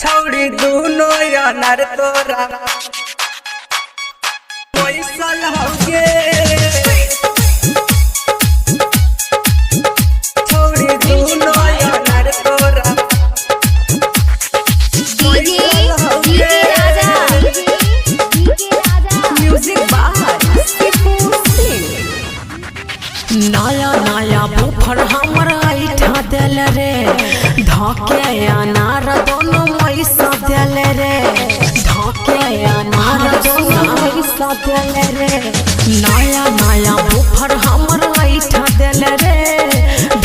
छौड़ी दूनो यार तोरा पैसा लगे छौड़ी दूनो यार तोरा म्यूजिक बाहर नया नया बुफर हमर ऐठा दिल रे धके अनार दोनों पैसा दिल रे धके अनार दोनों पैसा दिल रे नया नया बुफर हमर ऐठा दिल रे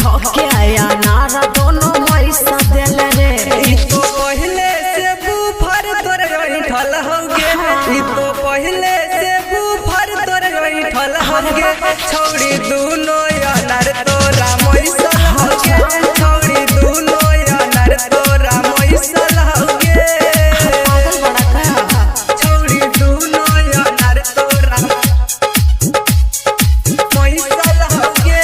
धके अनार दोनों पैसा दिल रे तो पहले से बुफर तोर ऐठल होगे तो पहले से बुफर तोर ऐठल होगे छौड़ी दूनो यार तोरा पैसा होगे छौड़ी दूनो यार तोरा पैसा होगे छौड़ी दूनो यार तोरा पैसा होगे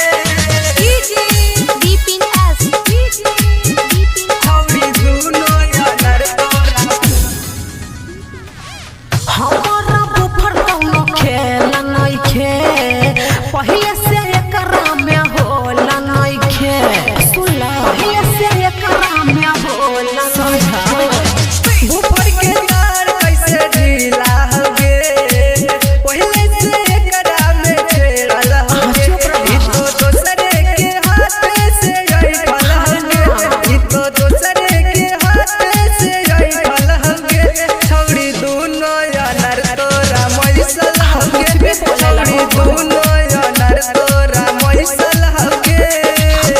छौड़ी दूनो यार तोरा हमारा बुफर कौनो खेल नइखे पहिले से एकरा में होला नइखे सुला पहिले से एकरा में होला समझा बुफर के तार कैसे ढीला होगे पहले से एकरा में छेड़ल होगे ई तो दोसरे के हाथ से ऐठल होगे ई तो दोसरे के हाथ से ऐठल होगे छौड़ी दूनो यार तोरा मैसल होगे छौड़ी दूनो यार तोरा मैसल होगे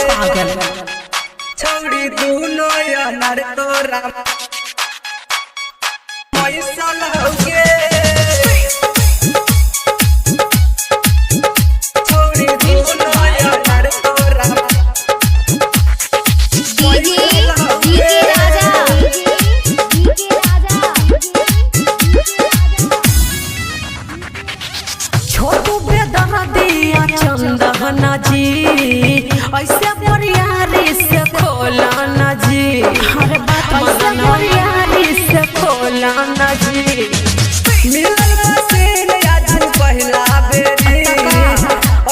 पागल छौड़ी दूनो यार तोरा पैसा होगे छौड़ी दूनो यार तोरा छोटू बेदर्दिया चंदना जी ऐसे परियारी से खोला ना जी हर बात ऐसे परियारी से खोला ना जी मिलल मसीन आज पहला बेरी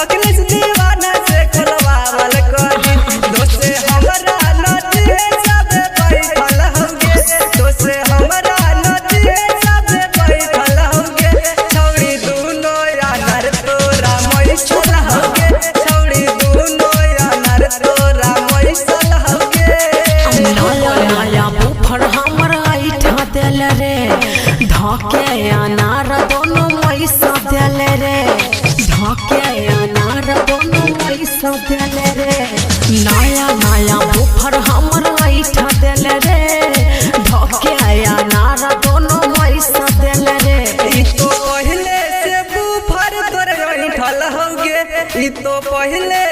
अखिलेश दीवाना से खोलवावल करी दोसे हमरा नचे सब बैठल होगे दोसे हमरा नचे सब बैठल होगे छौड़ी दूनो यार तोरा मैसल होगे छौड़ी दूनो यार तोरा मैसल होगे नया नया बुफर हमर ऐठा दिल रे धके अनार दोनों पैसा दिल रे धके अनार दोनों पैसा दिल रे नया नया बुफर हमर ऐठा दिल रे धके अनार दोनों पैसा दिल रे ई तो पहले से बुफर तोर ऐठल होगे ई तो पहले